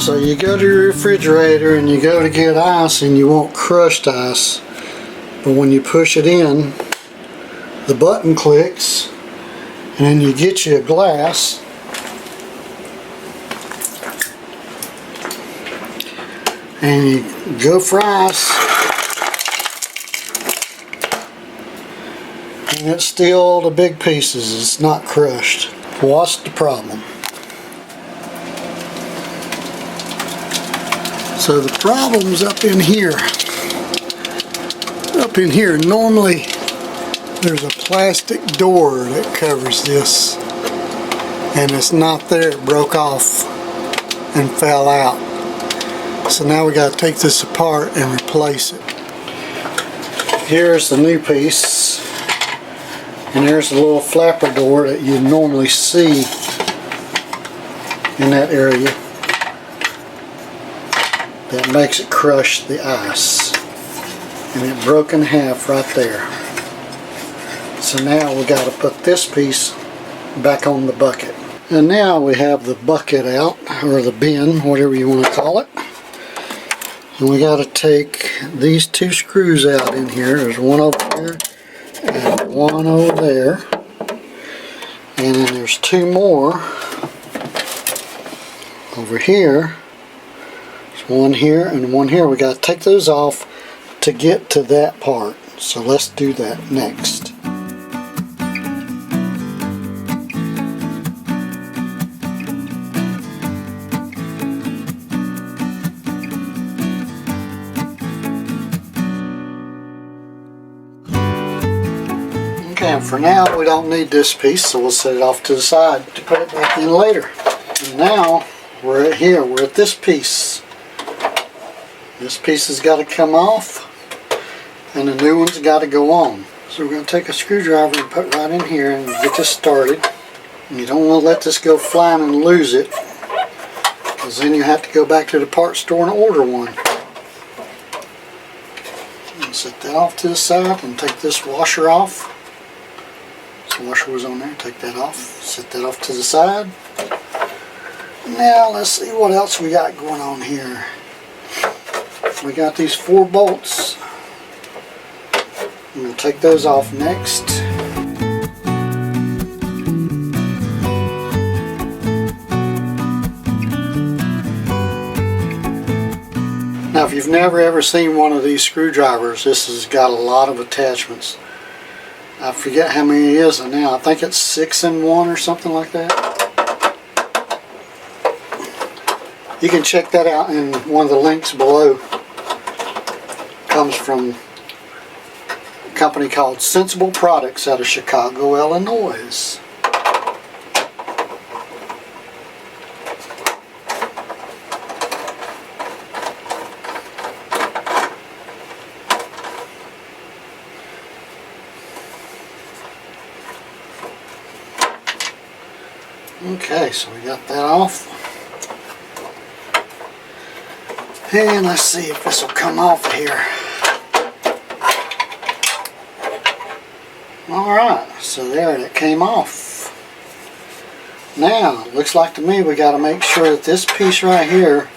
So you go to your refrigerator and you go to get ice and you want crushed ice, but when you push it in, the button clicks and then you get you a glass and you go for ice and it's still the big pieces, it's not crushed. What's the problem? So the problem's up in here. Up in here, normally there's a plastic door that covers this, and it's not there. It broke off and fell out. So now we got to take this apart and replace it. Here's the new piece, and there's a little flapper door that you normally see in that area that makes it crush the ice, and it broke in half right there. So now we got to put this piece back on the bucket, and now we have the bucket out, or the bin, whatever you want to call it, and we got to take these two screws out in here. There's one over here and one over there, and then there's two more over here. One here and one here. We got to take those off to get to that part. So let's do that next. Okay, and for now we don't need this piece, so we'll set it off to the side to put it back in later. And now we're at here. We're at this piece. This piece has got to come off and the new one's got to go on. So we're going to take a screwdriver and put right in here and get this started. And you don't want to let this go flying and lose it, because then you have to go back to the parts store and order one. And set that off to the side and take this washer off. This washer was on there. Take that off. Set that off to the side. Now let's see what else we got going on here. We got these 4 bolts. We'll take those off next. Now if you've never ever seen one of these screwdrivers, this has got a lot of attachments. I forget how many it is now. I think it's 6 in 1 or something like that. You can check that out in one of the links below. Comes from a company called Sensible Products out of Chicago, Illinois. Okay, so we got that off. And let's see if this will come off here. Alright, so there it came off. Now, looks like to me we got to make sure that this piece right here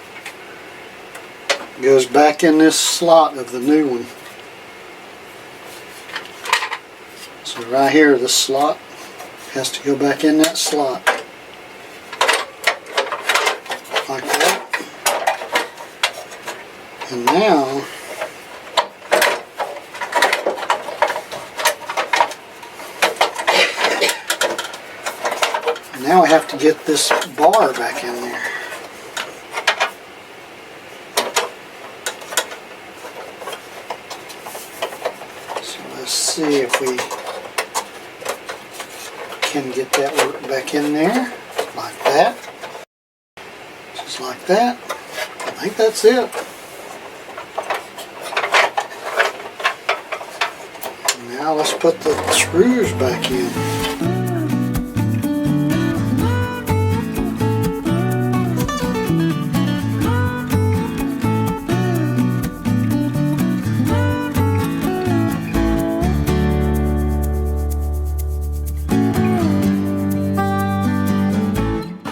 goes back in this slot of the new one. So right here, this slot has to go back in that slot. Like that. And now we have to get this bar back in there. So let's see if we can get that work back in there, like that. Just like that. I think that's it. Now let's put the screws back in.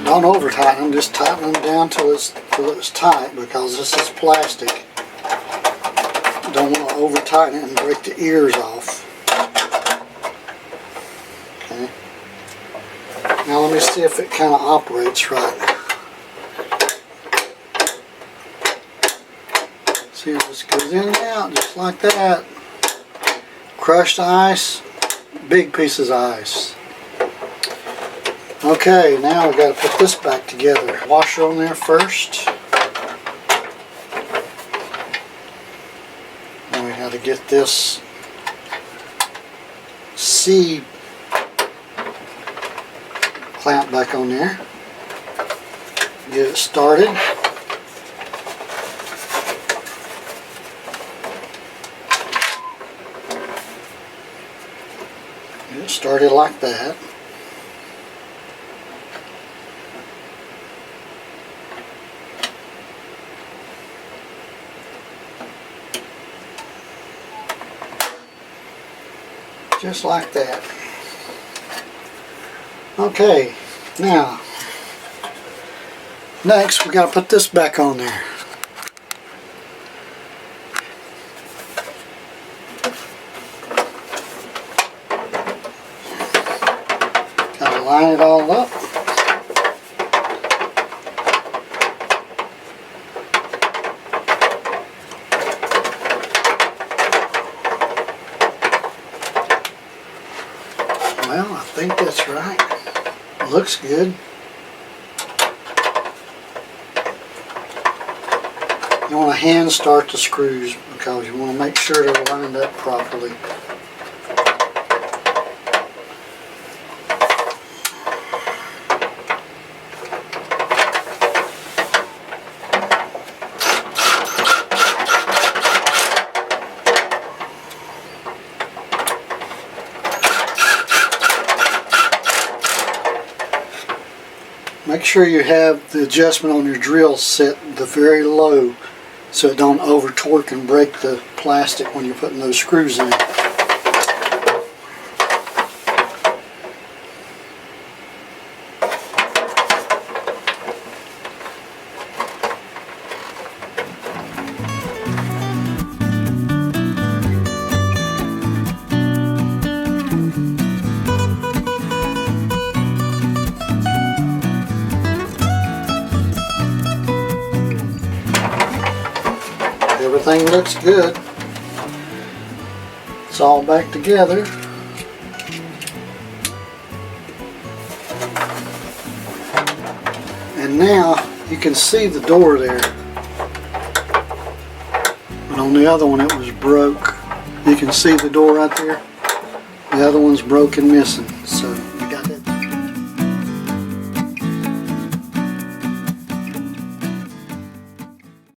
Don't tighten them, just tighten them down till it's tight, because this is plastic. Don't want to over tighten it and break the ears off. Okay. Now let me see if it kind of operates right. See if this goes in and out just like that. Crushed ice, big pieces of ice. Okay, now we got to put this back together. Washer on there first. Then we got to get this C clamp back on there. Get it started. Get it started like that. Just like that. Okay, now next we got to put this back on there. Got to line it all up. Well, I think that's right. Looks good. You want to hand start the screws because you want to make sure they're lined up properly. Make sure you have the adjustment on your drill set the very low so it don't over torque and break the plastic when you're putting those screws in. Everything looks good. It's all back together. And now you can see the door there. But on the other one it was broke. You can see the door right there. The other one's broke and missing. So